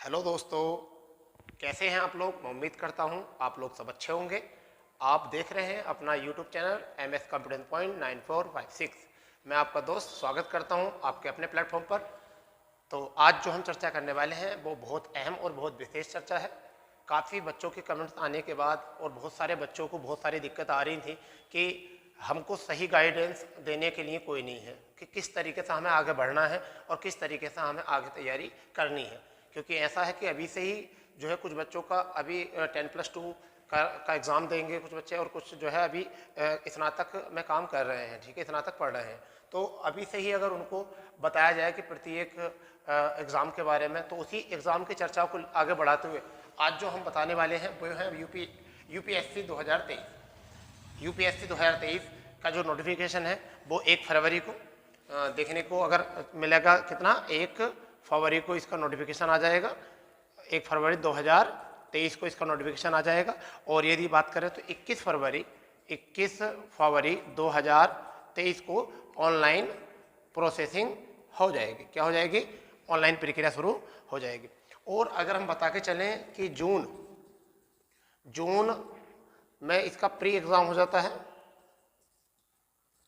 Hello दोस्तों, कैसे हैं आप लोग। मैं उम्मीद करता हूं आप लोग सब अच्छे होंगे। आप देख रहे हैं अपना YouTube channel MS confidence point 9456। मैं आपका दोस्त स्वागत करता हूं आपके अपने प्लेटफॉर्म पर। तो आज जो हम चर्चा करने वाले हैं वो बहुत अहम और बहुत विशेष चर्चा है। काफ़ी बच्चों के कमेंट्स आने के बाद और बहुत सारे बच्चों को बहुत सारी दिक्कत आ रही थी कि हमको सही गाइडेंस देने के लिए कोई नहीं है कि किस तरीके से हमें आगे बढ़ना है और किस तरीके से हमें आगे तैयारी करनी है। क्योंकि ऐसा है कि अभी से ही जो है कुछ बच्चों का अभी 10+2 का एग्ज़ाम देंगे कुछ बच्चे, और कुछ जो है अभी स्नातक में काम कर रहे हैं, ठीक है, स्नातक पढ़ रहे हैं। तो अभी से ही अगर उनको बताया जाए कि प्रत्येक एग्ज़ाम के बारे में, तो उसी एग्ज़ाम की चर्चा को आगे बढ़ाते हुए आज जो हम बताने वाले हैं वो है यूपीएससी 2023। यूपीएससी 2023 का जो नोटिफिकेशन है वो 1 फरवरी को देखने को अगर मिलेगा। कितना? 1 फरवरी को इसका नोटिफिकेशन आ जाएगा। 1 फरवरी 2023 को इसका नोटिफिकेशन आ जाएगा। और यदि बात करें तो 21 फरवरी 2023 को ऑनलाइन प्रोसेसिंग हो जाएगी। क्या हो जाएगी? ऑनलाइन प्रक्रिया शुरू हो जाएगी। और अगर हम बता के चलें कि जून में इसका प्री एग्ज़ाम हो जाता है,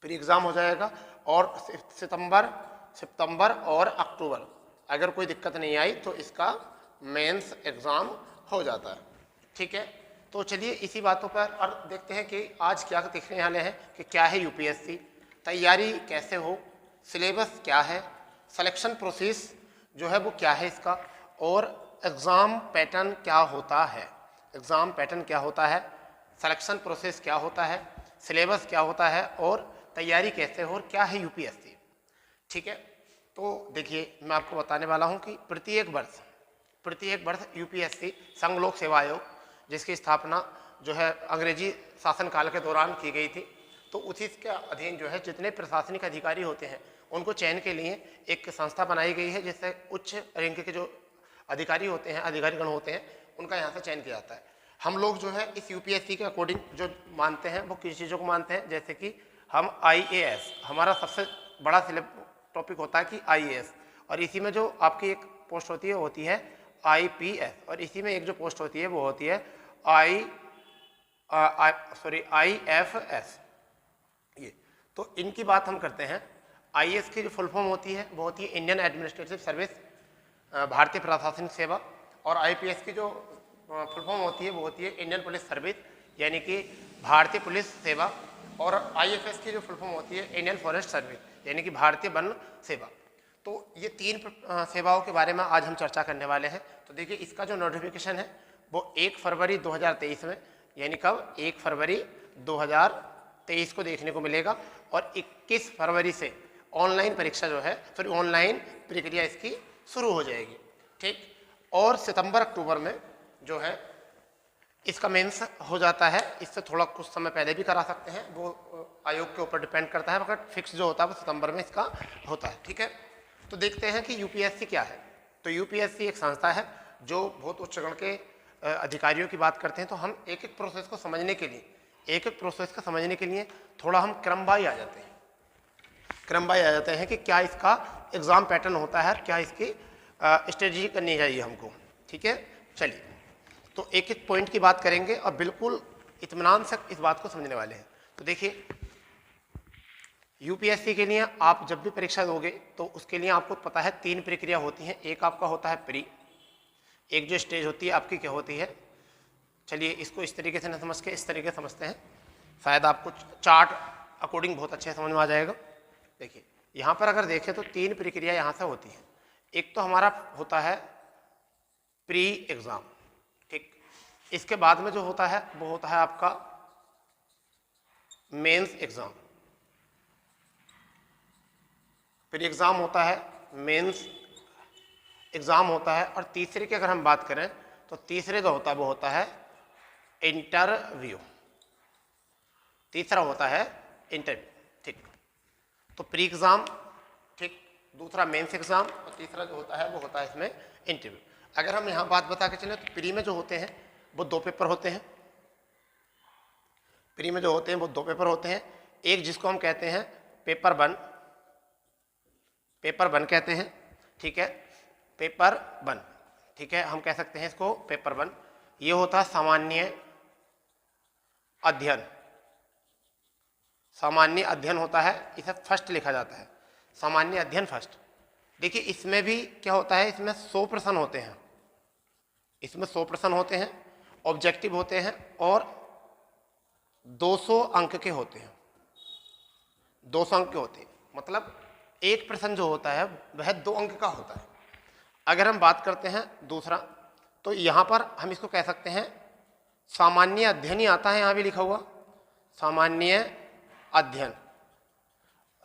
प्री एग्ज़ाम हो जाएगा। और सितंबर और अक्टूबर अगर कोई दिक्कत नहीं आई तो इसका मेंस एग्ज़ाम हो जाता है। ठीक है, तो चलिए इसी बातों पर और देखते हैं कि आज क्या देखने वाले हैं कि क्या है यूपीएससी, तैयारी कैसे हो, सिलेबस क्या है, सिलेक्शन प्रोसेस जो है वो क्या है इसका, और एग्ज़ाम पैटर्न क्या होता है, एग्ज़ाम पैटर्न क्या होता है, सिलेक्शन प्रोसेस क्या होता है, सिलेबस क्या होता है, और तैयारी कैसे हो, और क्या है यूपीएससी। ठीक है, तो देखिए मैं आपको बताने वाला हूं कि प्रत्येक वर्ष यूपीएससी संघ लोक सेवा आयोग, जिसकी स्थापना जो है अंग्रेजी शासनकाल के दौरान की गई थी, तो उसी के अधीन जो है जितने प्रशासनिक अधिकारी होते हैं उनको चयन के लिए एक संस्था बनाई गई है, जिससे उच्च रैंक के जो अधिकारी होते हैं, अधिकारीगण होते हैं, उनका यहाँ से चयन किया जाता है। हम लोग जो है इस यूपीएससी के अकॉर्डिंग जो मानते हैं वो किस चीज़ों को मानते हैं, जैसे कि हम आईएएस, हमारा सबसे बड़ा टॉपिक होता है कि आईएएस, और इसी में जो आपकी एक पोस्ट होती है आईपीएस, और इसी में एक जो पोस्ट होती है वो होती है आईएफएस। ये तो इनकी बात हम करते हैं। आईएएस की जो फुल फॉर्म होती है वो होती है इंडियन एडमिनिस्ट्रेटिव सर्विस, भारतीय प्रशासनिक सेवा। और आईपीएस की जो फुल फॉर्म होती है वो होती है इंडियन पुलिस सर्विस, यानी कि भारतीय पुलिस सेवा। और आईएफएस की जो फुल फॉर्म होती है इंडियन फॉरेस्ट सर्विस, यानी कि भारतीय वन सेवा। तो ये 3 सेवाओं के बारे में आज हम चर्चा करने वाले हैं। तो देखिए इसका जो नोटिफिकेशन है वो 1 फरवरी 2023 में, यानी कब? 1 फरवरी 2023 को देखने को मिलेगा। और 21 फरवरी से ऑनलाइन परीक्षा जो है, फिर ऑनलाइन प्रक्रिया इसकी शुरू हो जाएगी। ठीक, और सितंबर अक्टूबर में जो है इसका मेंस हो जाता है। इससे थोड़ा कुछ समय पहले भी करा सकते हैं, वो आयोग के ऊपर डिपेंड करता है, मगर फिक्स जो होता है वो सितंबर में इसका होता है। ठीक है, तो देखते हैं कि यूपीएससी क्या है। तो यूपीएससी एक संस्था है जो बहुत उच्च गण के अधिकारियों की बात करते हैं। तो हम एक एक प्रोसेस को समझने के लिए थोड़ा हम क्रमवाई आ जाते हैं कि क्या इसका एग्ज़ाम पैटर्न होता है, क्या इसकी स्ट्रेटजी करनी चाहिए हमको। ठीक है, चलिए तो एक एक पॉइंट की बात करेंगे और बिल्कुल इत्मीनान से इस बात को समझने वाले हैं। तो देखिए यूपीएससी के लिए आप जब भी परीक्षा दोगे तो उसके लिए आपको पता है 3 प्रक्रिया होती हैं। एक आपका होता है प्री, एक जो स्टेज होती है आपकी क्या होती है, चलिए इसको इस तरीके से न समझ के इस तरीके से समझते हैं, शायद आपको चार्ट अकॉर्डिंग बहुत अच्छे समझ में आ जाएगा। देखिए यहाँ पर अगर देखें तो 3 प्रक्रिया यहाँ से होती हैं। एक तो हमारा होता है प्री एग्ज़ाम, ठीक, इसके बाद में जो होता है वो होता है आपका मेंस एग्ज़ाम। प्री एग्ज़ाम होता है, मेंस एग्ज़ाम होता है, और तीसरे की अगर हम बात करें तो तीसरे जो होता है वो होता है इंटरव्यू। तीसरा होता है इंटरव्यू। ठीक, तो प्री एग्ज़ाम, ठीक, दूसरा मेंस एग्ज़ाम, और तीसरा जो होता है वो होता है इसमें इंटरव्यू। अगर हम यहाँ बात बता के चलें तो प्री में जो होते हैं वो 2 पेपर होते हैं। प्री में जो होते हैं वो 2 पेपर होते हैं। एक जिसको हम कहते हैं पेपर 1 कहते हैं, ठीक है, पेपर 1, ठीक है, हम कह सकते हैं इसको पेपर 1। ये होता है सामान्य अध्ययन। सामान्य अध्ययन होता है, इसे फर्स्ट लिखा जाता है, सामान्य अध्ययन फर्स्ट। देखिए इसमें भी क्या होता है, इसमें 100 प्रश्न होते हैं, इसमें 100 प्रश्न होते हैं, ऑब्जेक्टिव होते हैं और 200 अंक के होते हैं, 200 अंक के होते हैं। मतलब एक प्रश्न जो होता है वह 2 अंक का होता है। अगर हम बात करते हैं दूसरा, तो यहाँ पर हम इसको कह सकते हैं सामान्य अध्ययन ही आता है, यहाँ भी लिखा हुआ सामान्य अध्ययन।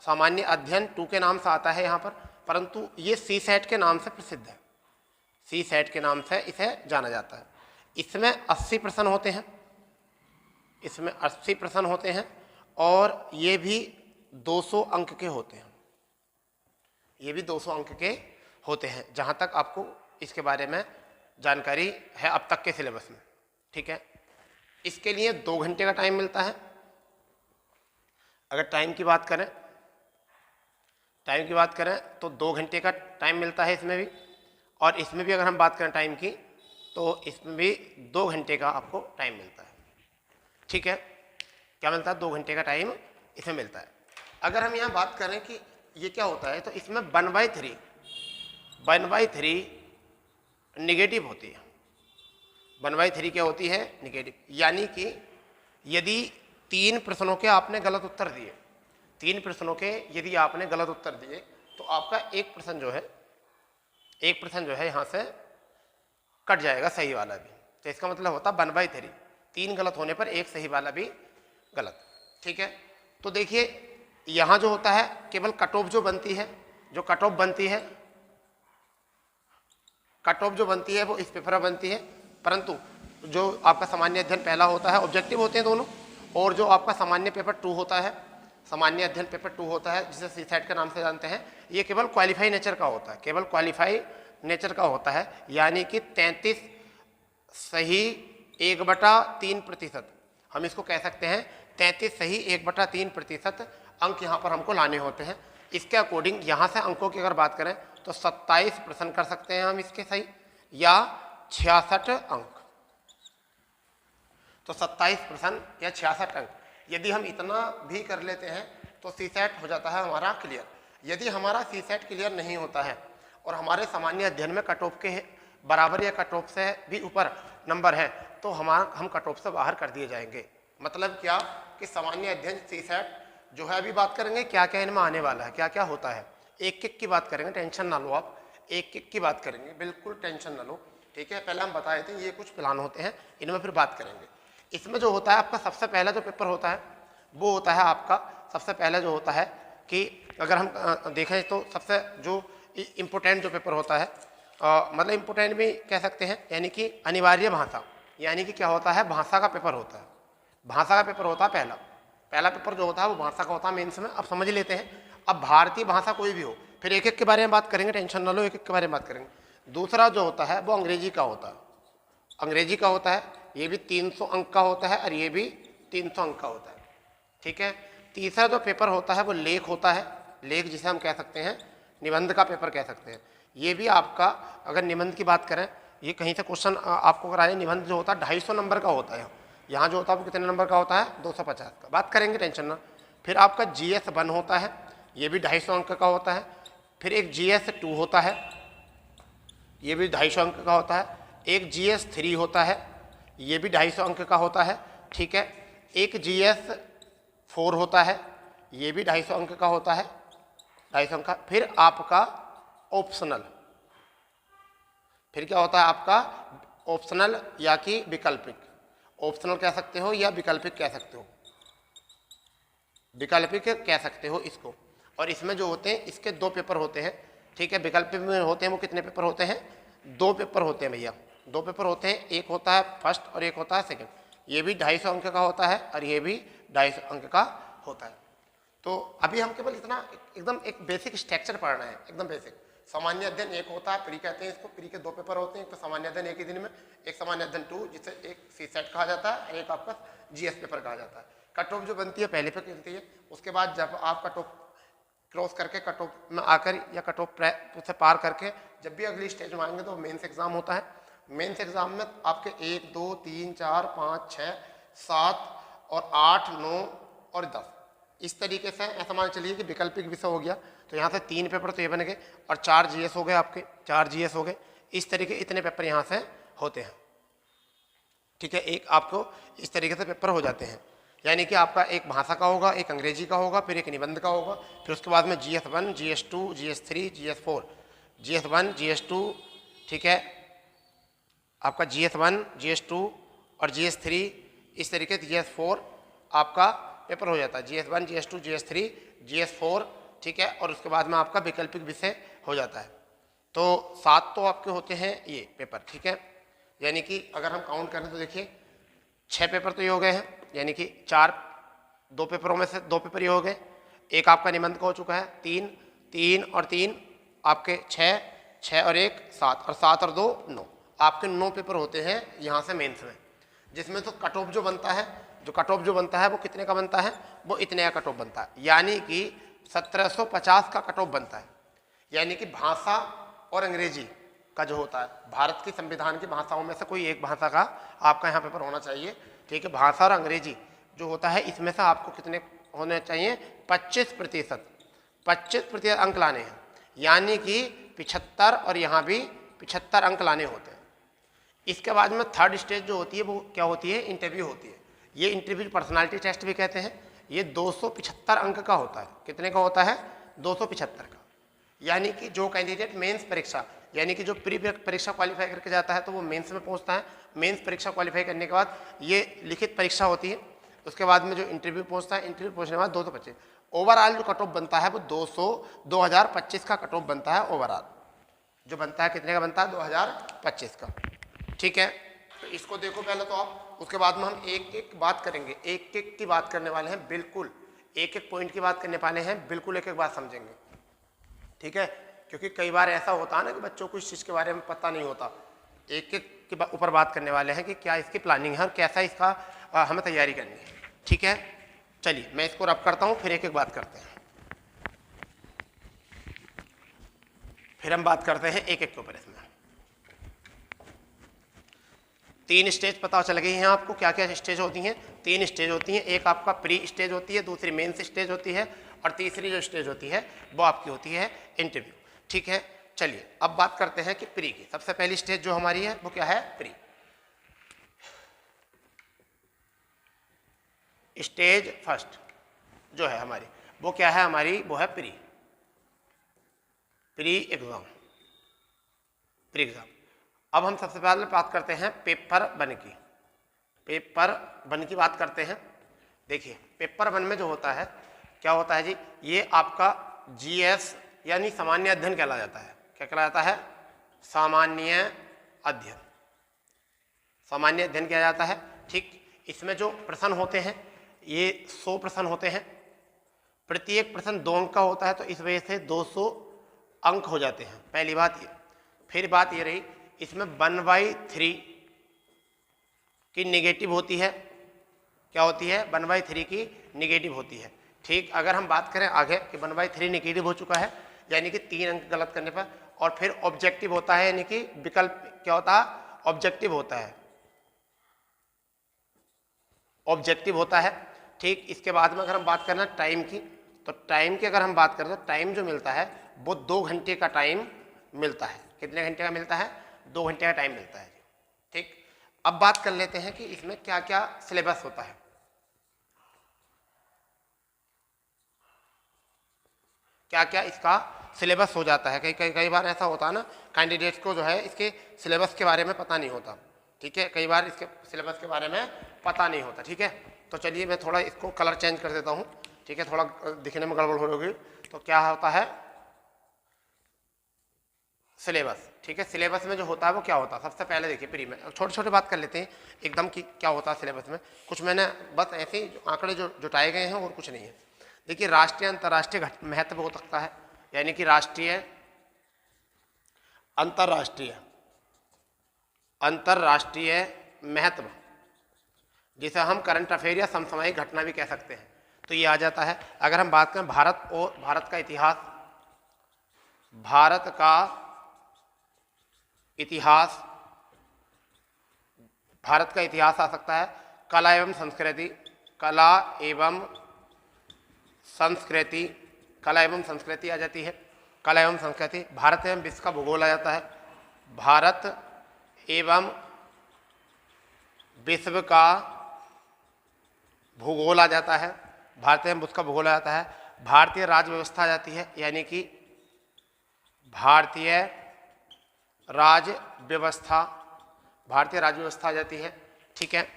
सामान्य अध्ययन 2 के नाम से आता है यहाँ पर, परंतु ये सी सेट के नाम से प्रसिद्ध है, सी सेट के नाम से इसे जाना जाता है। इसमें 80 प्रश्न होते हैं, इसमें 80 प्रश्न होते हैं और ये भी 200 अंक के होते हैं, ये भी 200 अंक के होते हैं, जहाँ तक आपको इसके बारे में जानकारी है अब तक के सिलेबस में। ठीक है, इसके लिए 2 घंटे का टाइम मिलता है। अगर टाइम की बात करें, टाइम की बात करें तो 2 घंटे का टाइम मिलता है इसमें भी, और इसमें भी अगर हम बात करें टाइम की तो इसमें भी 2 घंटे का आपको टाइम मिलता है। ठीक है, क्या मिलता है, 2 घंटे का टाइम इसमें मिलता है। अगर हम यहाँ बात करें कि ये क्या होता है, तो इसमें 1/3 निगेटिव होती है। 1/3 क्या होती है, निगेटिव। यानी कि यदि 3 प्रश्नों के आपने गलत उत्तर दिए, 3 प्रश्नों के यदि आपने गलत उत्तर दिए तो आपका एक प्रश्न जो है यहाँ से कट जाएगा, सही वाला भी। तो इसका मतलब होता 1/3, 3 गलत होने पर एक सही वाला भी गलत। ठीक है, तो देखिए यहाँ जो होता है केवल कट ऑफ जो बनती है, जो कट ऑफ बनती है, कट ऑफ जो बनती है वो इस पेपर में बनती है, परंतु जो आपका सामान्य अध्ययन पहला होता है, ऑब्जेक्टिव होते हैं दोनों, और जो आपका सामान्य पेपर 2 होता है, सामान्य अध्ययन पेपर 2 होता है, जिसे सी सेट के नाम से जानते हैं, ये केवल क्वालिफाई नेचर का होता है, केवल क्वालिफाई नेचर का होता है। यानी कि 33 सही 1/3%, हम इसको कह सकते हैं 33 सही 1/3% अंक यहाँ पर हमको लाने होते हैं। इसके अकॉर्डिंग यहाँ से अंकों की अगर बात करें तो 27 प्रश्न कर सकते हैं हम इसके सही, या 66 अंक। तो 27 प्रश्न या 66 अंक यदि हम इतना भी कर लेते हैं तो सी सेट हो जाता है हमारा क्लियर। यदि हमारा सी सेट क्लियर नहीं होता है और हमारे सामान्य अध्ययन में कट ऑफ के बराबर या कट ऑफ से भी ऊपर नंबर है तो हम कट ऑफ से बाहर कर दिए जाएंगे। मतलब क्या कि सामान्य अध्ययन सी सेट जो है, अभी बात करेंगे क्या क्या इनमें आने वाला है, क्या क्या होता है, एक एक की बात करेंगे, टेंशन ना लो आप, एक एक की बात करेंगे, बिल्कुल टेंशन ना लो। ठीक है, पहले हम बताए थे ये कुछ प्लान होते हैं, इनमें फिर बात करेंगे। इसमें जो होता है आपका सबसे पहला जो पेपर होता है वो होता है आपका, सबसे पहले जो होता है कि अगर हम देखें तो सबसे जो इम्पोर्टेंट जो पेपर होता है, मतलब इम्पोर्टेंट भी कह सकते हैं, यानी कि अनिवार्य भाषा, यानी कि क्या होता है, भाषा का पेपर होता है, भाषा का पेपर होता है पहला पेपर जो होता है वो भाषा का होता है मेंस में। अब समझ लेते हैं, अब भारतीय भाषा कोई भी हो, फिर एक एक के बारे में बात करेंगे, टेंशन ना लो, एक एक के बारे में बात करेंगे। दूसरा जो होता है वो अंग्रेजी का होता है, अंग्रेजी का होता है, ये भी 300 अंक का होता है और ये भी 300 अंक का होता है। ठीक है, तीसरा जो पेपर होता है वो लेख होता है, लेख जिसे हम कह सकते हैं निबंध का पेपर कह सकते हैं। ये भी आपका, अगर निबंध की बात करें, ये कहीं से क्वेश्चन आपको अगर आए, निबंध जो होता है 250 नंबर का होता है, यहाँ जो होता है वो कितने नंबर का होता है, 250 का, बात करेंगे, टेंशन ना। फिर आपका GS 1 होता है, ये भी 250 अंक का होता है। फिर एक GS 2 होता है, ये भी 250 अंक का होता है। एक GS 3 होता है, ये भी 250 अंक का होता है। ठीक है, एक GS 4 होता है, ये भी 250 अंक का होता है, 250 अंक का। फिर आपका ऑप्शनल, फिर क्या होता है आपका ऑप्शनल या कि विकल्पिक, ऑप्शनल कह सकते हो या विकल्पिक कह सकते हो, विकल्पिक कह सकते हो इसको। और इसमें जो होते हैं इसके 2 पेपर होते हैं। ठीक है, विकल्पिक में होते हैं वो कितने पेपर होते हैं, 2 पेपर होते हैं भैया, 2 पेपर होते हैं, एक होता है फर्स्ट और एक होता है सेकंड। ये भी 250 अंक का होता है और ये भी 250 अंक का होता है। तो अभी हम केवल इतना एकदम एक बेसिक स्ट्रक्चर पढ़ना है, एकदम बेसिक। सामान्य अध्ययन एक होता है, प्री कहते हैं इसको, प्री के 2 पेपर होते हैं, एक तो सामान्य अध्ययन एक ही दिन में, एक सामान्य अध्ययन 2 जिसे एक सी सेट कहा जाता है, एक आपका GS पेपर कहा जाता है। कट ऑफ जो बनती है पहले पे बनती है, उसके बाद जब आप क्रॉस करके कट ऑफ में आकर या कट ऑफ से पार करके जब भी अगली स्टेज में आएंगे तो मेंस एग्जाम होता है। मेंस एग्जाम में आपके 1 2 3 4 5 6 7 और 8 9 और 10 इस तरीके से ऐसा मान चलिए कि वैकल्पिक विषय हो गया, तो यहाँ से 3 पेपर तो ये बन गए और 4 जीएस हो गए, आपके 4 जीएस हो गए। इस तरीके इतने पेपर यहाँ से होते हैं, ठीक है। एक आपको इस तरीके से पेपर हो जाते हैं, यानी कि आपका एक भाषा का होगा, एक अंग्रेजी का होगा, फिर एक निबंध का होगा, फिर उसके बाद में GS1 GS2 GS3 GS4, GS1 GS2, ठीक है, आपका GS1 GS2 और GS3, इस तरीके से GS4 आपका पेपर हो जाता है, GS1 GS2 GS3 GS4, ठीक है। और उसके बाद में आपका वैकल्पिक विषय हो जाता है। तो 7 तो आपके होते हैं ये पेपर, ठीक है। यानी कि अगर हम काउंट करें तो देखिए 6 पेपर तो ये हो गए हैं, यानी कि 2 पेपरों में से 2 पेपर ये हो गए, एक आपका निबंध का हो चुका है, 3 और 3 आपके 6 और 1 7 और 7 और 2 9, आपके 9 पेपर होते हैं यहाँ से मेंस में, जिसमें तो कट ऑफ जो बनता है वो कितने का बनता है, वो इतने का कट ऑफ बनता है, यानी कि 1750 का कट ऑफ बनता है। यानी कि भाषा और अंग्रेजी का जो होता है, भारत की संविधान की भाषाओं में से कोई एक भाषा का आपका यहाँ पेपर होना चाहिए, ठीक है। भाषा और अंग्रेजी जो होता है इसमें से आपको कितने होने चाहिए, 25% अंक लाने हैं, यानी कि 75 और यहाँ भी 75 अंक लाने होते हैं। इसके बाद में थर्ड स्टेज जो होती है वो क्या होती है, इंटरव्यू होती है। ये इंटरव्यू पर्सनालिटी टेस्ट भी कहते हैं। ये 275 अंक का होता है, कितने का होता है, 275 का। यानी कि जो कैंडिडेट मेंस परीक्षा, यानी कि जो प्री परीक्षा क्वालिफाई करके जाता है तो वो मेंस में पहुंचता है। मेंस परीक्षा क्वालिफाई करने के बाद ये लिखित परीक्षा होती है, उसके बाद में जो इंटरव्यू पहुंचता है, इंटरव्यू पहुंचने के बाद 225 ओवरऑल जो कट ऑफ बनता है वो 2025 का कट ऑफ बनता है। ओवरऑल जो बनता है कितने का बनता है, 2025 का, ठीक है। तो इसको देखो पहले तो आप, उसके बाद में हम एक एक बात करेंगे, एक एक की बात करने वाले हैं, बिल्कुल एक एक पॉइंट की बात करने वाले हैं, बिल्कुल एक एक बात समझेंगे, ठीक है। क्योंकि कई बार ऐसा होता है ना कि बच्चों को इस चीज़ के बारे में पता नहीं होता। एक एक के ऊपर बात करने वाले हैं कि क्या इसकी प्लानिंग है और कैसा इसका हमें तैयारी करनी है, ठीक है। चलिए मैं इसको रब करता हूँ, फिर एक एक बात करते हैं, फिर हम बात करते हैं एक एक के ऊपर। इसमें 3 स्टेज पता चल गई हैं आपको, क्या क्या स्टेज होती हैं। 3 स्टेज होती हैं, एक आपका प्री स्टेज होती है, दूसरी मेंस स्टेज होती है और तीसरी जो स्टेज होती है वो आपकी होती है इंटरव्यू, ठीक है। चलिए अब बात करते हैं कि प्री की। सबसे पहली स्टेज जो हमारी है वो क्या है, प्री स्टेज। फर्स्ट जो है हमारी वो क्या है, हमारी वो है प्री एग्जाम। अब हम सबसे पहले बात करते हैं पेपर 1 की। पेपर 1 की बात करते हैं। देखिए पेपर 1 में जो होता है, क्या होता है जी, ये आपका GS यानी सामान्य अध्ययन कहला जाता है। क्या कहला जाता है, सामान्य अध्ययन। सामान्य अध्ययन किया जाता है, ठीक। इसमें जो प्रश्न होते हैं ये 100 प्रश्न होते हैं, प्रत्येक प्रश्न 2 अंक का होता है, तो इस वजह से 200 अंक हो जाते हैं, पहली बात ये। फिर बात ये रही, इसमें 1/3 की नेगेटिव होती है। क्या होती है, 1/3 की नेगेटिव होती है, ठीक। अगर हम बात करें आगे कि 1/3 नेगेटिव हो चुका है, यानी कि 3 अंक गलत करने पर, और फिर ऑब्जेक्टिव होता है, यानी कि विकल्प क्या होता है, ऑब्जेक्टिव होता है, ऑब्जेक्टिव होता है, ठीक। इसके बाद में अगर हम बात करना टाइम की, तो टाइम की अगर हम बात करें तो टाइम जो मिलता है वो 2 घंटे का टाइम मिलता है। कितने घंटे का मिलता है, 2 घंटे का टाइम मिलता है, ठीक। अब बात कर लेते हैं कि इसमें क्या क्या सिलेबस होता है। क्या क्या इसका सिलेबस हो जाता है। कई बार ऐसा होता है ना, कैंडिडेट्स को जो है इसके सिलेबस के बारे में पता नहीं होता, ठीक है। कई बार इसके सिलेबस के बारे में पता नहीं होता, ठीक है। तो चलिए मैं थोड़ा इसको कलर चेंज कर देता हूँ, ठीक है, थोड़ा दिखने में गड़बड़ हो रही। तो क्या होता है सिलेबस, ठीक है। सिलेबस में जो होता है वो क्या होता है, सबसे पहले देखिए प्री में छोटे छोटे बात कर लेते हैं एकदम कि क्या होता है सिलेबस में। कुछ मैंने बस ऐसे ही आंकड़े जो जुटाए गए हैं और कुछ नहीं है। देखिए राष्ट्रीय अंतर्राष्ट्रीय महत्व हो सकता है, यानी कि राष्ट्रीय अंतर्राष्ट्रीय महत्व, जिसे हम करंट अफेयर या समसामयिक घटना भी कह सकते हैं। तो ये आ जाता है। अगर हम बात करें भारत और भारत का इतिहास, भारत का इतिहास, भारत का इतिहास आ सकता है कला एवं संस्कृति, कला एवं संस्कृति, कला एवं संस्कृति आ जाती है, कला एवं संस्कृति। भारत एवं विश्व का भूगोल आ जाता है, भारत एवं विश्व का भूगोल आ जाता है, भारत एवं विश्व का भूगोल आ जाता है। भारतीय राज्य व्यवस्था आ जाती है, यानी कि भारतीय राज्य व्यवस्था, भारतीय राज्य व्यवस्था आ जाती है। ठीक है,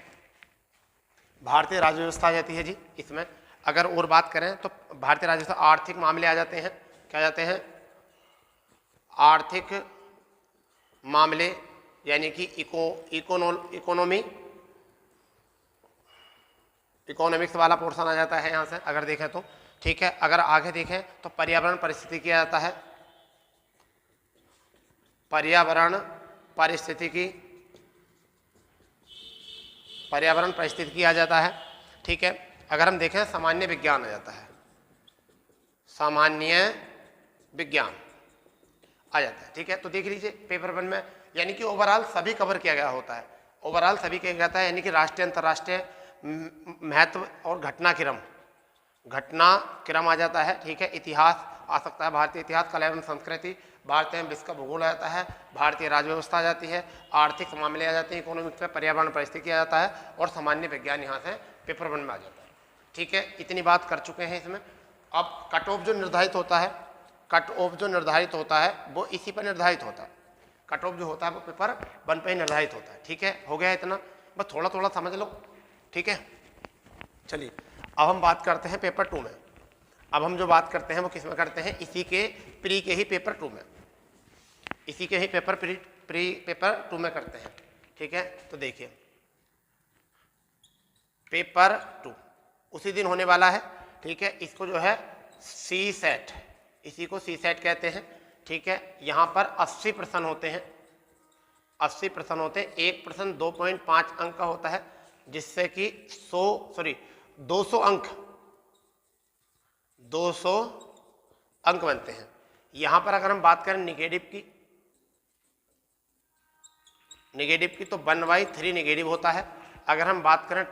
भारतीय राज्य व्यवस्था आ जाती है जी। इसमें अगर और बात करें तो भारतीय राज्य व्यवस्था, आर्थिक मामले आ जाते हैं, क्या जाते हैं, आर्थिक मामले, यानी कि इकोनॉमी, इकोनॉमिक्स वाला पोर्शन आ जाता है यहाँ से अगर देखें तो। ठीक है, अगर आगे देखें तो पर्यावरण परिस्थितिकी आ जाता है, पर्यावरण पारिस्थितिकी, पर्यावरण परिस्थितिकी आ जाता है। ठीक है, अगर हम देखें सामान्य विज्ञान आ जाता है, सामान्य विज्ञान आ जाता है। ठीक है, तो देख लीजिए पेपर 1 में यानी कि ओवरऑल सभी कवर किया गया होता है, ओवरऑल सभी किया जाता है, यानी कि राष्ट्रीय अंतर्राष्ट्रीय महत्व और घटनाक्रम, घटनाक्रम आ जाता है। ठीक है, इतिहास आ सकता है, भारतीय इतिहास, कला एवं संस्कृति, भारतीय एवं विश्व का भूगोल आ जाता है, भारतीय राज्य व्यवस्था आ जाती है, आर्थिक मामले आ जाते हैं, इकोनॉमिक्स में पर्यावरण परिस्थिति आ जाता है, और सामान्य विज्ञान यहाँ से पेपर 1 में आ जाता है। ठीक है, इतनी बात कर चुके हैं इसमें। अब कट ऑफ जो निर्धारित होता है, कट ऑफ जो निर्धारित होता है वो इसी पर निर्धारित होता है, कट ऑफ जो होता है वो पेपर 1 पे ही निर्धारित होता है। ठीक है, हो गया इतना, बस थोड़ा थोड़ा समझ लो। ठीक है, चलिए अब हम बात करते हैं पेपर 2 में। अब हम जो बात करते हैं वो किस में करते हैं, इसी के प्री के ही पेपर 2 में, इसी के ही पेपर प्री पेपर 2 में करते हैं। ठीक है, तो देखिए पेपर 2 उसी दिन होने वाला है। ठीक है, इसको जो है सी सेट, इसी को सी सेट कहते हैं। ठीक है, यहाँ पर 80 प्रश्न होते हैं, 80 प्रश्न होते हैं, एक प्रश्न 2.5 अंक का होता है, जिससे कि 200 अंक, 200 अंक बनते हैं। यहाँ पर अगर हम बात करें निगेटिव की तो 1/3 निगेटिव होता है। अगर हम बात करें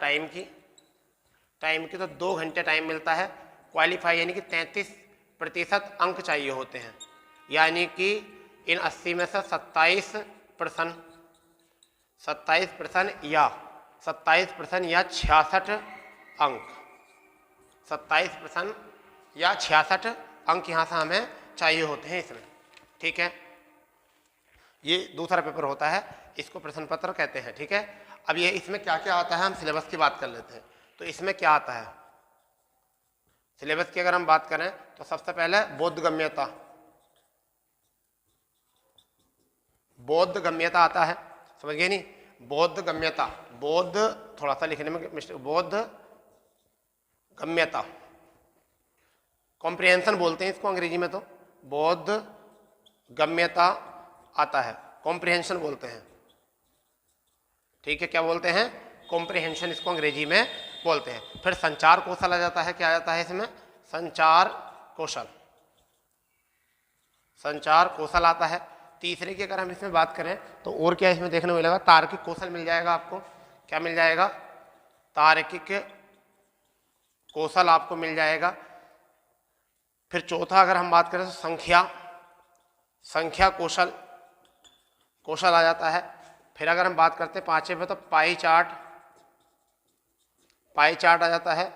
टाइम की तो 2 घंटे टाइम मिलता है। क्वालिफाई यानी कि 33% अंक चाहिए होते हैं, यानी कि इन 80 में से 27% या 66 अंक, 27% या 66 अंक यहाँ से हमें चाहिए होते हैं इसमें। ठीक है, ये दूसरा पेपर होता है, इसको प्रश्न पत्र कहते हैं। ठीक है, अब ये इसमें क्या क्या आता है, हम सिलेबस की बात कर लेते हैं। तो इसमें क्या आता है सिलेबस की अगर हम बात करें तो सबसे पहले बोधगम्यता, बोधगम्यता आता है, समझ गए नहीं, बोधगम्यता, बोध थोड़ा सा लिखने में मिस्टेक, बोधगम्यता, कॉम्प्रिहेंशन बोलते हैं इसको अंग्रेजी में, तो बोधगम्यता आता है, कॉम्प्रिहेंशन बोलते हैं। ठीक है, क्या बोलते हैं, कॉम्प्रिहेंशन इसको अंग्रेजी में बोलते हैं। फिर संचार कौशल आ जाता है, क्या आ जाता है इसमें, संचार कौशल, संचार कौशल आता है। तीसरे की अगर हम इसमें बात करें तो और क्या इसमें देखने को मिलेगा, तार्किक कौशल मिल जाएगा आपको, क्या मिल जाएगा, तार्किक कौशल आपको मिल जाएगा। फिर चौथा अगर हम बात करें तो संख्या कौशल आ जाता है। फिर अगर हम बात करते हैं पांचवें में तो पाई चार्ट आ जाता है।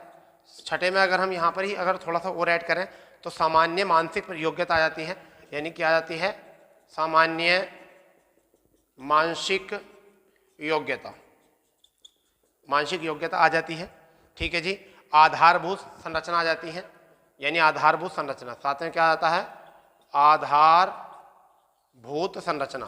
छठे में अगर हम यहाँ पर ही अगर थोड़ा सा और ऐड करें तो सामान्य मानसिक योग्यता आ जाती है, यानी क्या आ जाती है, सामान्य मानसिक योग्यता आ जाती है। ठीक है जी, आधारभूत संरचना आ जाती है, यानी आधारभूत संरचना, साथ में क्या आता है, आधारभूत संरचना।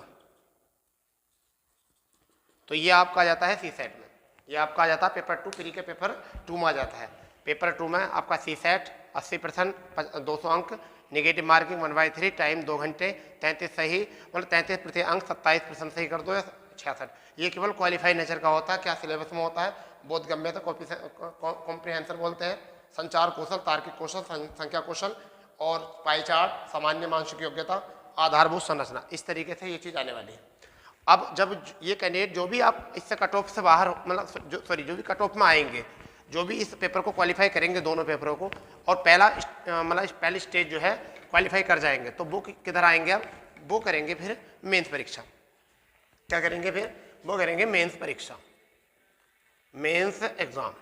तो ये आपका आ जाता है सी सेट में, ये आपका आ जाता है पेपर 2 प्री के पेपर 2 में आ जाता है। पेपर 2 में आपका सी सेट 80% 200 अंक, नेगेटिव मार्किंग 1/3, टाइम 2 घंटे, 33 सही, मतलब 33% अंक, 27% सही कर दो या 66। ये केवल क्वालिफाई नेचर का होता है। क्या सिलेबस में होता है, बोधगम्यता, कॉम्प्रिहेंशन बोलते हैं, संचार कौशल, तार्किक कौशल, संख्या कौशल और पाई चार्ट, सामान्य मानसिक योग्यता, आधारभूत संरचना, इस तरीके से ये चीज़ आने वाली है। अब जब ये कैंडिडेट जो भी आप इससे कट ऑफ से बाहर मतलब जो भी कट ऑफ में आएंगे, जो भी इस पेपर को क्वालिफाई करेंगे, दोनों पेपरों को, और पहली स्टेज जो है क्वालिफाई कर जाएंगे, तो वो किधर आएंगे अब, वो करेंगे फिर मेंस परीक्षा। क्या करेंगे फिर, वो करेंगे मेंस परीक्षा, मेंस एग्जाम,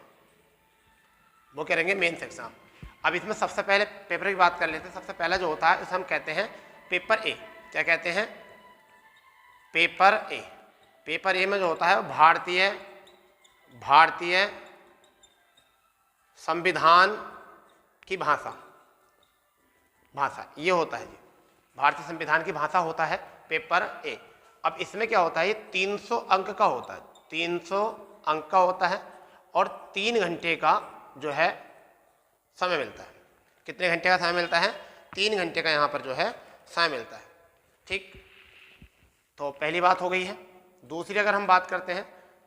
वो करेंगे मेंस एग्जाम। अब इसमें सबसे पहले पेपर की बात कर लेते हैं। सबसे पहला जो होता है उसे हम कहते हैं पेपर ए। क्या कहते हैं, पेपर ए। पेपर ए में जो होता है भारतीय संविधान की भाषा ये होता है जी, भारतीय संविधान की भाषा होता है पेपर ए। अब इसमें क्या होता है, ये 300 अंक का होता है, 300 अंक का होता है और 3 घंटे का जो है समय मिलता है। कितने घंटे का समय मिलता है, 3 घंटे का यहाँ पर जो है समय मिलता है। ठीक, तो पहली बात हो गई है। दूसरी अगर हम बात करते हैं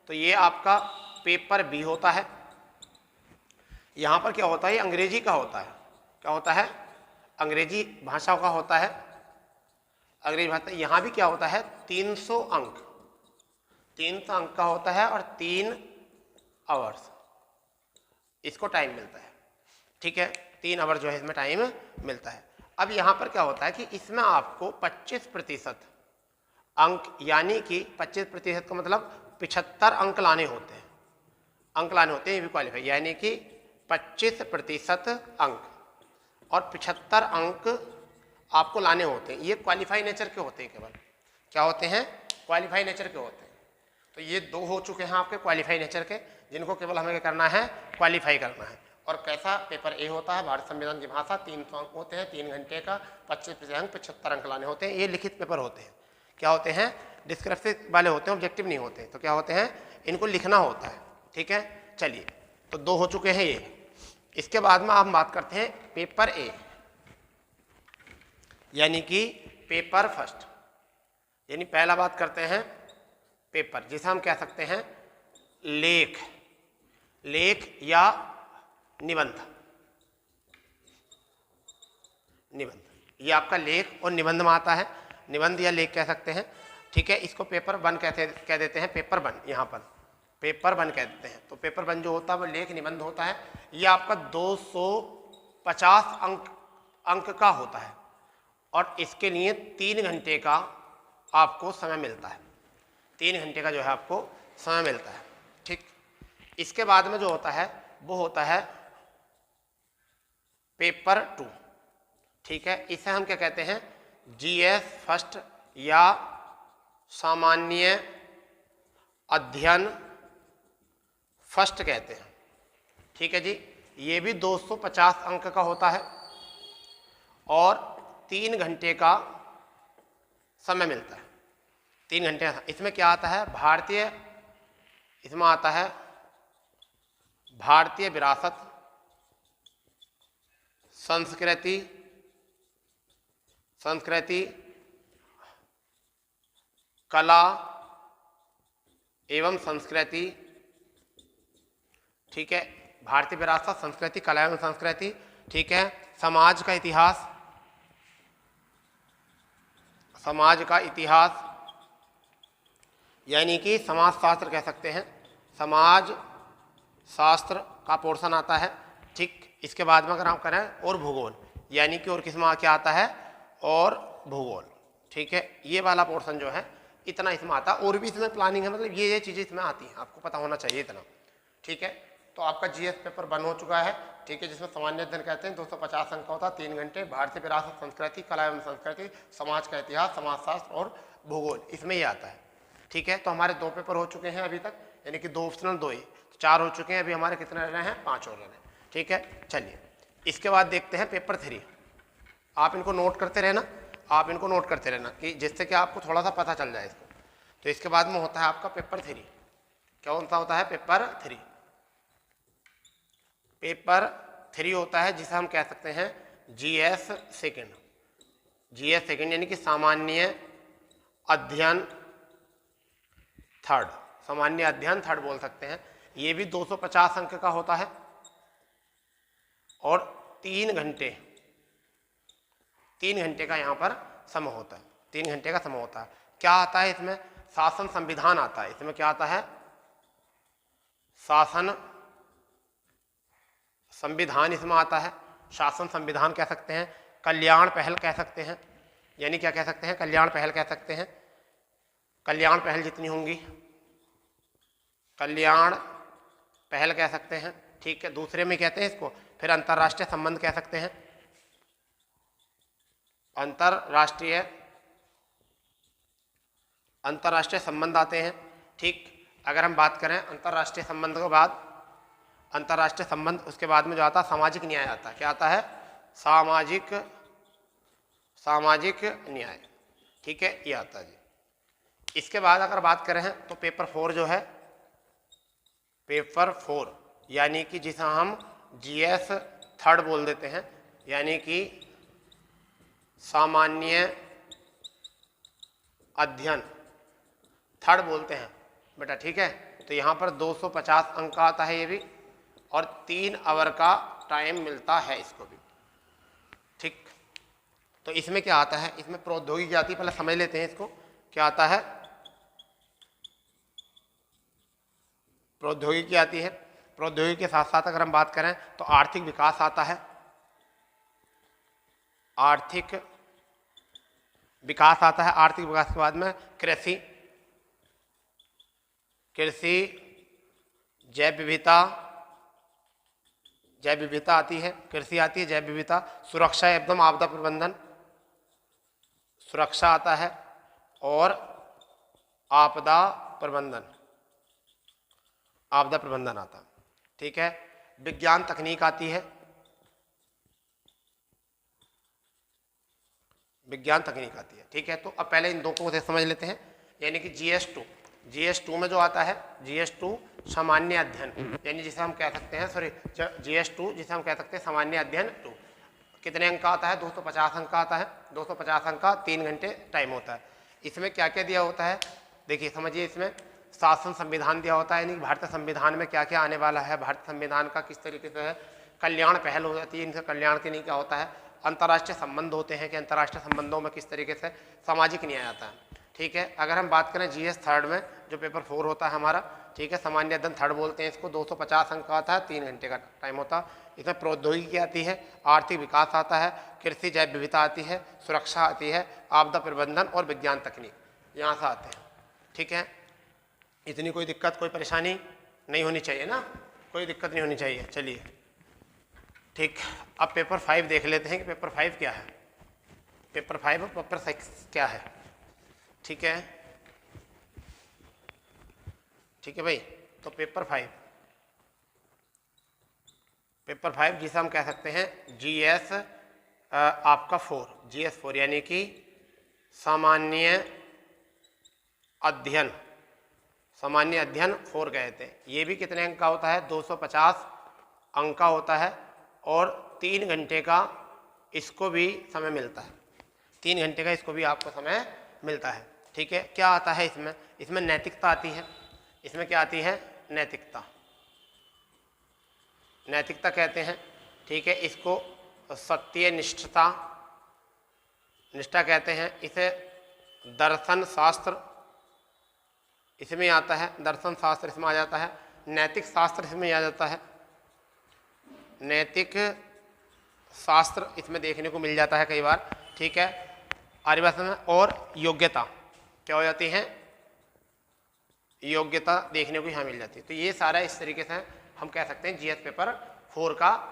तो ये आपका पेपर बी होता है। यहाँ पर क्या होता है, ये अंग्रेजी का होता है। क्या होता है, अंग्रेजी भाषा का होता है, अंग्रेजी भाषा। यहाँ भी क्या होता है, 300 अंक, 300 अंक का होता है और 3 आवर्स इसको टाइम मिलता है। ठीक है, 3 आवर जो है इसमें टाइम मिलता है। अब यहाँ पर क्या होता है कि इसमें आपको 25% अंक, यानी कि 25% का मतलब 75 अंक लाने होते हैं, ये भी क्वालिफाई, यानी कि 25% अंक और 75 अंक आपको लाने होते हैं। ये क्वालिफाई नेचर के होते हैं, केवल क्या होते हैं, क्वालिफाई नेचर के होते हैं। तो ये 2 हो चुके हैं आपके क्वालिफाई नेचर के, जिनको केवल हमें क्या करना है, क्वालिफाई करना है। और कैसा पेपर ए होता है, भारतीय संविधान की भाषा, 300 अंक होते हैं, 3 घंटे का, 25% अंक, 75 अंक लाने होते हैं। ये लिखित पेपर होते हैं। क्या होते हैं, डिस्क्रिप्टिव वाले होते हैं, ऑब्जेक्टिव नहीं होते। तो क्या होते हैं, इनको लिखना होता है। ठीक है, चलिए, तो 2 हो चुके हैं ये। इसके बाद में हम बात करते हैं पेपर ए, यानी कि पेपर फर्स्ट, यानी पहला बात करते हैं पेपर, जिसे हम कह सकते हैं लेख या निबंध। ये आपका लेख और निबंध में आता है, निबंध या लेख कह सकते हैं। ठीक है, इसको पेपर 1 कह देते हैं, पेपर 1, यहाँ पर पेपर 1 कह देते हैं। तो पेपर 1 जो होता है वो लेख निबंध होता है। ये आपका 250 अंक का होता है और इसके लिए 3 घंटे का आपको समय मिलता है, 3 घंटे का जो है आपको समय मिलता है। ठीक, इसके बाद में जो होता है वो होता है पेपर 2। ठीक है, इसे हम क्या कहते हैं, जीएस फर्स्ट या सामान्य अध्ययन फर्स्ट कहते हैं। ठीक है जी, ये भी 250 अंक का होता है और 3 घंटे का समय मिलता है, 3 घंटे का। इसमें क्या आता है, इसमें आता है भारतीय विरासत, संस्कृति, कला एवं संस्कृति। ठीक है, भारतीय विरासत, संस्कृति, कला एवं संस्कृति। ठीक है, समाज का इतिहास, यानी कि समाज शास्त्र कह सकते हैं, समाज शास्त्र का पोर्शन आता है। ठीक, इसके बाद में अगर हम करें और भूगोल, यानी कि और किसमें क्या आता है, और भूगोल। ठीक है, ये वाला पोर्शन जो है इतना इसमें आता है। और भी इसमें प्लानिंग है, मतलब ये चीज़ें इसमें आती हैं, आपको पता होना चाहिए इतना। ठीक है, तो आपका जीएस पेपर 1 हो चुका है। ठीक है, जिसमें सामान्य अध्ययन कहते हैं, 250 अंक का होता है, 3 घंटे, भारतीय विरासत, संस्कृति, कला एवं संस्कृति, समाज का इतिहास, समाजशास्त्र और भूगोल, इसमें ये आता है। ठीक है, तो हमारे 2 पेपर हो चुके हैं अभी तक, यानी कि 2 ऑप्शनल 2 ही, तो 4 हो चुके हैं। अभी हमारे कितने रह रहे हैं, 5 और रह रहे हैं। ठीक है, चलिए इसके बाद देखते हैं पेपर 3। आप इनको नोट करते रहना, कि जिससे कि आपको थोड़ा सा पता चल जाए इसको। तो इसके बाद में होता है आपका पेपर 3। कौन सा होता है, पेपर 3। पेपर 3 होता है जिसे हम कह सकते हैं जीएस सेकंड, यानी कि सामान्य अध्ययन थर्ड बोल सकते हैं। ये भी 250 अंक का होता है, और 3 घंटे का यहाँ पर समय होता है। 3 घंटे का समय होता है। क्या आता है इसमें? शासन संविधान आता है। इसमें क्या आता है? शासन संविधान इसमें आता है। शासन संविधान कह सकते हैं, कल्याण पहल कह सकते हैं। यानी क्या कह सकते हैं? कल्याण पहल कह सकते हैं। कल्याण पहल जितनी होंगी, कल्याण पहल कह सकते हैं। ठीक है, दूसरे में कहते हैं इसको। फिर अंतर्राष्ट्रीय संबंध कह सकते हैं। अंतर्राष्ट्रीय संबंध आते हैं। ठीक, अगर हम बात करें अंतर्राष्ट्रीय संबंध के बाद, अंतर्राष्ट्रीय संबंध, उसके बाद में जो आता है सामाजिक न्याय आता है। क्या आता है? सामाजिक न्याय। ठीक है, ये आता है जी। इसके बाद अगर बात करें तो पेपर 4 जो है, पेपर 4 यानी कि जिसे हम GS 3rd बोल देते हैं, यानी कि सामान्य अध्ययन 3rd बोलते हैं बेटा। ठीक है, तो यहाँ पर 250 अंक का आता है ये भी, और 3 आवर का टाइम मिलता है इसको भी। ठीक, तो इसमें क्या आता है? इसमें प्रौद्योगिकी आती है। पहले समझ लेते हैं इसको, क्या आता है? प्रौद्योगिकी आती है। प्रौद्योगिकी के साथ साथ अगर हम बात करें तो आर्थिक विकास आता है। आर्थिक विकास आता है। आर्थिक विकास के बाद में कृषि, जैव विविधता आती है। कृषि आती है, जैव विविधता, सुरक्षा एवं आपदा प्रबंधन, सुरक्षा आता है, और आपदा प्रबंधन आता है। ठीक है, विज्ञान तकनीक आती है। ठीक है, तो अब पहले इन दो को समझ लेते हैं। यानी कि GS2 में जो आता है, GS2 सामान्य अध्ययन, यानी जिसे हम कह सकते हैं, GS2 जिसे हम कह सकते हैं सामान्य अध्ययन 2। कितने अंक का आता है? 250 अंक का आता है। 250 अंक का 3 घंटे टाइम होता है। इसमें क्या क्या दिया होता है? देखिए समझिए, इसमें शासन संविधान दिया होता है, यानी भारतीय संविधान में क्या क्या आने वाला है, भारतीय संविधान का किस तरीके से है। कल्याण पहल हो जाती है, इनसे कल्याण के लिए क्या होता है? अंतर्राष्ट्रीय संबंध होते हैं कि अंतर्राष्ट्रीय संबंधों में किस तरीके से सामाजिक न्याय आता है। ठीक है, अगर हम बात करें GS 3rd में जो पेपर 4 होता है हमारा, ठीक है, सामान्य अध्ययन 3rd बोलते हैं इसको, 250 अंक का आता है, 3 घंटे का टाइम होता है। इसमें प्रौद्योगिकी आती है, आर्थिक विकास आता है, कृषि जैव विविधता आती है, सुरक्षा आती है, आपदा प्रबंधन और विज्ञान तकनीक यहाँ से आते हैं। ठीक है, इतनी कोई दिक्कत, कोई परेशानी नहीं होनी चाहिए ना, कोई दिक्कत नहीं होनी चाहिए। चलिए ठीक, अब पेपर 5 देख लेते हैं कि पेपर 5 क्या है। पेपर 5 और पेपर 6 क्या है। ठीक है, ठीक है भाई, तो पेपर 5 जिसे हम कह सकते हैं GS आपका 4, GS 4 यानी कि सामान्य अध्ययन 4 गए थे। ये भी कितने अंक का होता है? 250 अंक का होता है, और 3 घंटे का इसको भी समय मिलता है। 3 घंटे का इसको भी आपको समय मिलता है। ठीक है, क्या आता है इसमें? इसमें नैतिकता आती है। इसमें क्या आती है? नैतिकता कहते हैं। ठीक है, इसको सत्य निष्ठा कहते हैं। इसे दर्शन शास्त्र इसमें आता है, दर्शन शास्त्र इसमें आ जाता है, नैतिक शास्त्र इसमें आ जाता है, नैतिक शास्त्र इसमें देखने को मिल जाता है कई बार। ठीक है, आर्यभाषा में। और योग्यता क्या हो जाती है? योग्यता देखने को यहाँ मिल जाती है। तो ये सारा इस तरीके से हम कह सकते हैं GS पेपर 4 का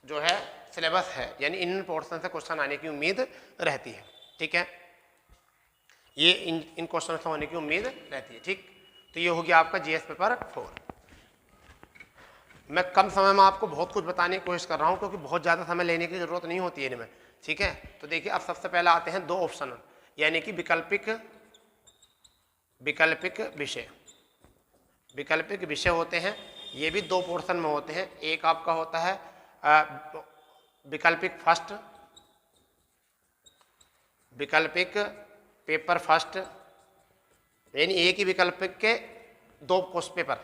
जो है सिलेबस है, यानी इन पोर्शन से क्वेश्चन आने की उम्मीद रहती है। ठीक है, ये इन क्वेश्चन से होने की उम्मीद रहती है। ठीक, तो ये हो गया आपका GS पेपर 4। मैं कम समय में आपको बहुत कुछ बताने की कोशिश कर रहा हूँ, क्योंकि बहुत ज़्यादा समय लेने की जरूरत नहीं होती है इनमें। ठीक है, तो देखिए अब सबसे पहले आते हैं 2 ऑप्शन, यानी कि वैकल्पिक विषय होते हैं। ये भी 2 पोर्शन में होते हैं। एक आपका होता है वैकल्पिक पेपर फर्स्ट, यानी एक ही वैकल्पिक के 2 पेपर,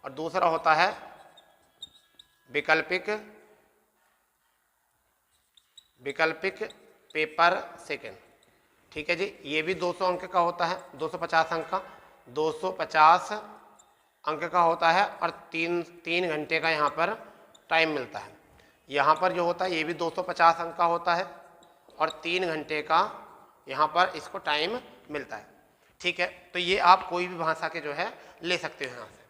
और दूसरा होता है वैकल्पिक वैकल्पिक पेपर सेकेंड, ठीक है जी। ये भी 200 अंक का होता है, 250 अंक का, 250 अंक का होता है और 3 घंटे का यहाँ पर टाइम मिलता है। यहाँ पर जो होता है ये भी 250 अंक का होता है और 3 घंटे का यहाँ पर इसको टाइम मिलता है, ठीक है। तो ये आप कोई भी भाषा के जो है ले सकते हो यहाँ से।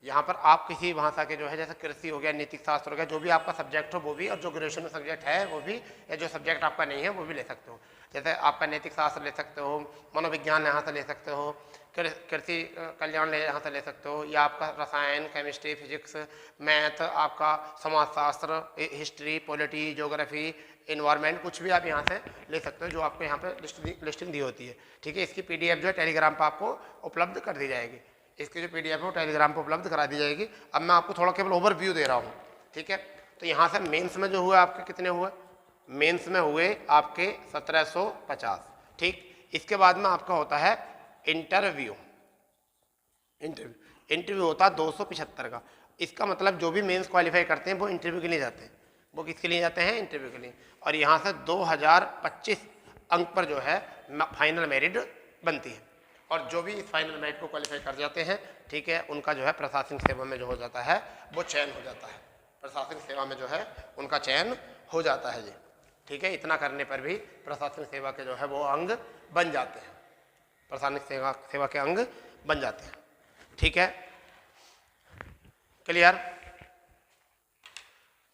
यहाँ पर आप किसी भाषा के जो है, जैसे कृषि हो गया, नीतिक शास्त्र हो गया, जो भी आपका सब्जेक्ट हो वो भी, और जो ग्रेजुएशन में सब्जेक्ट है वो भी, या जो सब्जेक्ट आपका नहीं है वो भी ले सकते हो। जैसे आपका नैतिक शास्त्र ले सकते हो, मनोविज्ञान यहाँ से ले सकते हो, कृषि कल्याण यहाँ से ले सकते हो, या आपका रसायन, केमिस्ट्री, फिजिक्स, मैथ, आपका समाजशास्त्र, हिस्ट्री, पॉलिटी, ज्योग्राफी, इन्वायरमेंट, कुछ भी आप यहाँ से ले सकते हो जो आपको यहाँ पे लिस्टिंग दी होती है, ठीक है। इसकी PDF जो है टेलीग्राम पर आपको उपलब्ध कर दी जाएगी। इसकी जो PDF है वो टेलीग्राम पर उपलब्ध करा दी जाएगी। अब मैं आपको थोड़ा केवल ओवरव्यू दे रहा हूँ, ठीक है। तो यहाँ से मेंस में जो हुए आपके कितने हुए, मेंस में हुए आपके 1750, ठीक। इसके बाद में आपका होता है इंटरव्यू होता है 275 का। इसका मतलब जो भी मेंस क्वालिफाई करते हैं वो इंटरव्यू के लिए जाते हैं। वो किसके लिए जाते हैं? इंटरव्यू के लिए। और यहाँ से 2025 अंक पर जो है फाइनल मेरिट बनती है, और जो भी इस फाइनल मेरिट को क्वालिफाई कर जाते हैं, ठीक है, उनका जो है प्रशासनिक सेवा में जो हो जाता है वो चयन हो जाता है। प्रशासनिक सेवा में जो है उनका चयन हो जाता है जी, ठीक है। इतना करने पर भी प्रशासनिक सेवा के जो है वो अंग बन जाते हैं, प्रशासनिक सेवा के अंग बन जाते हैं, ठीक है। क्लियर?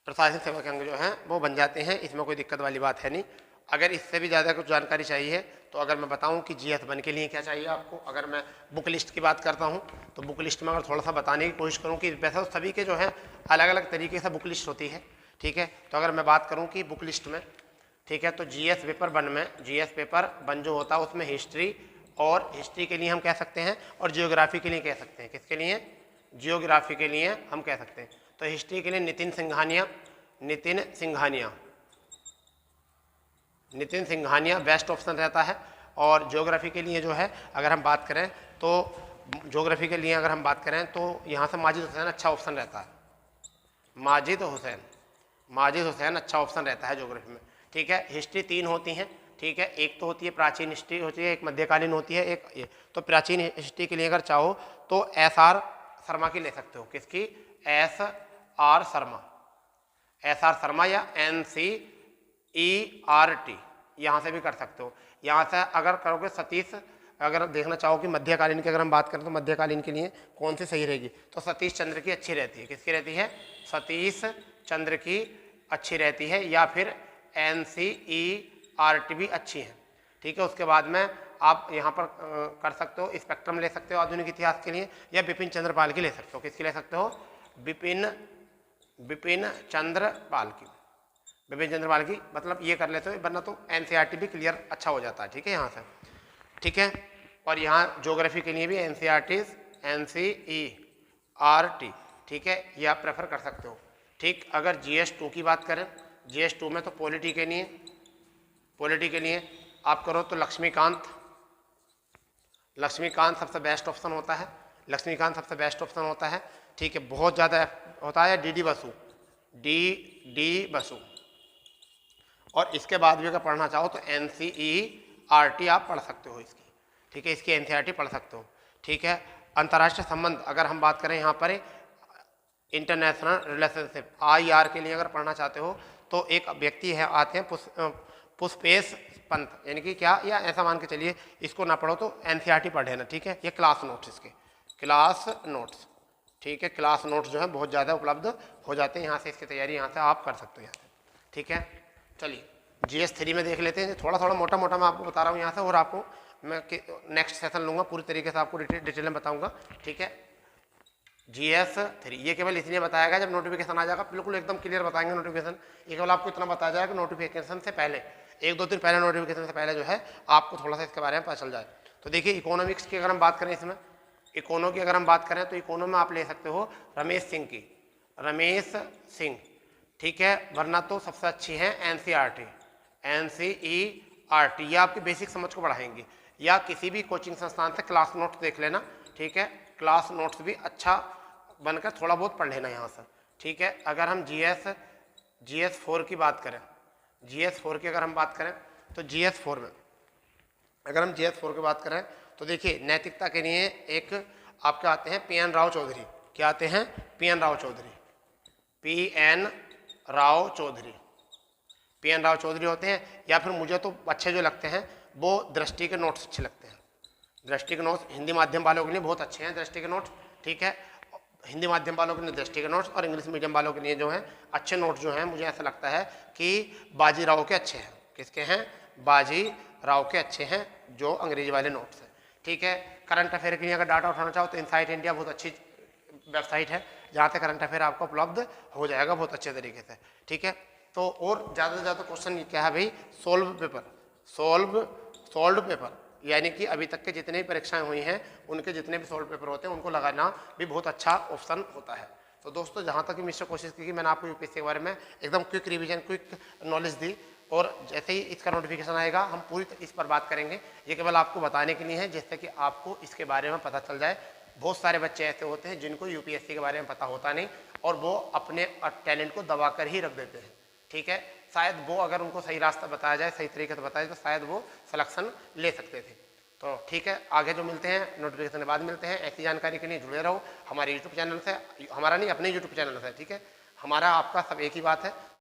प्रशासनिक सेवा के अंग जो हैं वो बन जाते हैं, इसमें कोई दिक्कत वाली बात है नहीं। अगर इससे भी ज़्यादा कुछ जानकारी चाहिए तो अगर मैं बताऊं कि GS1 के लिए क्या चाहिए आपको, अगर मैं बुक लिस्ट की बात करता हूं तो बुक लिस्ट में अगर थोड़ा सा बताने की कोशिश करूं कि वैसे तो सभी के जो है अलग अलग तरीके से बुक लिस्ट होती है, ठीक है। तो अगर मैं बात करूं कि बुक लिस्ट में, ठीक है, तो GS पेपर 1 में, GS पेपर 1 जो होता है उसमें हिस्ट्री, और हिस्ट्री के लिए हम कह सकते हैं, और जियोग्राफी के लिए कह सकते हैं। किसके लिए? जियोग्राफी के लिए हम कह सकते हैं। तो हिस्ट्री के लिए नितिन सिंघानिया बेस्ट ऑप्शन रहता है। और ज्योग्राफी के लिए जो है अगर हम बात करें तो ज्योग्राफी के लिए अगर हम बात करें तो यहाँ से माजिद हुसैन अच्छा ऑप्शन रहता है। माजिद हुसैन अच्छा ऑप्शन रहता है ज्योग्राफी में, ठीक है। हिस्ट्री 3 होती हैं, ठीक है। एक तो होती है प्राचीन हिस्ट्री होती है, एक मध्यकालीन होती है, एक ये। तो प्राचीन हिस्ट्री के लिए अगर चाहो तो SR शर्मा की ले सकते हो। किसकी? SR शर्मा या NCERT यहाँ से भी कर सकते हो। यहाँ से अगर करोगे सतीश, अगर देखना चाहो कि मध्यकालीन की अगर हम बात करें तो मध्यकालीन के लिए कौन सी सही रहेगी, तो सतीश चंद्र की अच्छी रहती है। किसकी रहती है? सतीश चंद्र की अच्छी रहती है, या फिर NCERT भी अच्छी है, ठीक है। उसके बाद में आप यहाँ पर कर सकते हो स्पेक्ट्रम ले सकते हो आधुनिक इतिहास के लिए, या बिपिन चंद्रपाल की ले सकते हो। किसकी ले सकते हो? बिपिन चंद्रपाल की मतलब ये कर लेते हो, वरना तो NCERT भी क्लियर अच्छा हो जाता है, ठीक है, यहाँ से, ठीक है। और यहाँ ज्योग्राफी के लिए भी NCERT, ठीक है, ये आप प्रेफर कर सकते हो, ठीक। अगर GS2 की बात करें, GS2 में तो पॉलिटी के लिए आप करो तो लक्ष्मीकांत सबसे बेस्ट ऑप्शन होता है, ठीक है। बहुत ज़्यादा होता है DD बसु। और इसके बाद भी अगर पढ़ना चाहो तो NCERT आप पढ़ सकते हो इसकी, ठीक है, इसकी NCERT पढ़ सकते हो, ठीक है। अंतर्राष्ट्रीय संबंध अगर हम बात करें यहाँ पर इंटरनेशनल रिलेशनशिप IR के लिए अगर पढ़ना चाहते हो तो एक व्यक्ति है आते हैं पुष्पेश पंत, यानी कि क्या, या ऐसा मान के चलिए इसको ना पढ़ो तो NCERT पढ़ लेना, ठीक है। ये क्लास नोट्स ठीक है, क्लास नोट्स जो है बहुत ज़्यादा उपलब्ध हो जाते हैं, यहाँ से इसकी तैयारी यहाँ से आप कर सकते हो यहाँ से, ठीक है। चलिए GS3 में देख लेते हैं, थोड़ा मोटा मैं आपको बता रहा हूँ यहाँ से, और आपको मैं नेक्स्ट सेशन लूँगा पूरी तरीके से आपको डिटेल में बताऊँगा, ठीक है। GS3 ये केवल इसलिए बताया गया जब नोटिफिकेशन आ जाएगा बिल्कुल एकदम क्लियर बताएंगे नोटिफिकेशन। ये केवल आपको इतना बताया जाएगा कि नोटिफिकेशन से पहले 1-2 दिन पहले, नोटिफिकेशन से पहले जो है आपको थोड़ा सा इसके बारे में पता चल जाए। तो देखिए इकोनॉमिक्स की अगर हम बात करें, इसमें इकोनो की अगर हम बात करें तो इकोनो में आप ले सकते हो रमेश सिंह, ठीक है, वरना तो सबसे अच्छी है NCERT, ये आपकी बेसिक समझ को बढ़ाएंगे। या किसी भी कोचिंग संस्थान से क्लास नोट्स देख लेना, ठीक है, क्लास नोट्स भी अच्छा बनकर थोड़ा बहुत पढ़ लेना यहाँ से, ठीक है। अगर हम GS4 की बात करें, GS4 की अगर हम बात करें तो GS4 में अगर हम GS4 की बात करें तो देखिए नैतिकता के लिए एक आपके आते हैं PN राव चौधरी। क्या आते हैं? PN Rao Chaudhary. PN Rao Chaudhary, PN Rao Chaudhary होते हैं। या फिर मुझे तो अच्छे जो लगते हैं वो दृष्टि के नोट्स अच्छे लगते हैं। दृष्टि के नोट्स हिंदी माध्यम वालों के लिए बहुत अच्छे हैं दृष्टि के नोट्स, ठीक है। हिंदी माध्यम वालों के लिए दृष्टि के नोट्स और इंग्लिश मीडियम वालों के लिए जो है अच्छे नोट्स जो हैं मुझे ऐसा लगता है कि बाजीराव के अच्छे हैं। किसके हैं? बाजीराव के अच्छे हैं जो अंग्रेजी वाले नोट्स हैं, ठीक है। करंट अफेयर के लिए अगर डाटा उठाना चाहो तो इनसाइट इंडिया बहुत अच्छी वेबसाइट है जहाँ से करंट अफेयर आपको उपलब्ध हो जाएगा बहुत अच्छे तरीके से, ठीक है। तो और ज़्यादा से ज़्यादा क्वेश्चन क्या है भाई? सोल्व पेपर, सोल्व पेपर, यानी कि अभी तक के जितने भी परीक्षाएं हुई हैं उनके जितने भी सोल्व पेपर होते हैं उनको लगाना भी बहुत अच्छा ऑप्शन होता है। तो दोस्तों जहाँ तक मिस्टर कोशिश की मैंने आपको यूपीएससी के बारे में एकदम क्विक रिवीजन, क्विक नॉलेज दी, और जैसे ही इसका नोटिफिकेशन आएगा हम पूरी इस पर बात करेंगे। ये केवल आपको बताने के लिए है जिससे कि आपको इसके बारे में पता चल जाए। बहुत सारे बच्चे ऐसे होते हैं जिनको यूपीएससी के बारे में पता होता नहीं और वो अपने टैलेंट को दबा कर ही रख देते हैं, ठीक है। शायद वो अगर उनको सही रास्ता बताया जाए, सही तरीके से बताया जाए तो शायद वो सिलेक्शन ले सकते थे। तो ठीक है, आगे जो मिलते हैं नोटिफिकेशन के बाद मिलते हैं। ऐसी जानकारी के लिए जुड़े रहो हमारे यूट्यूब चैनल से, हमारा नहीं अपने यूट्यूब चैनल से, ठीक है। हमारा आपका सब एक ही बात है।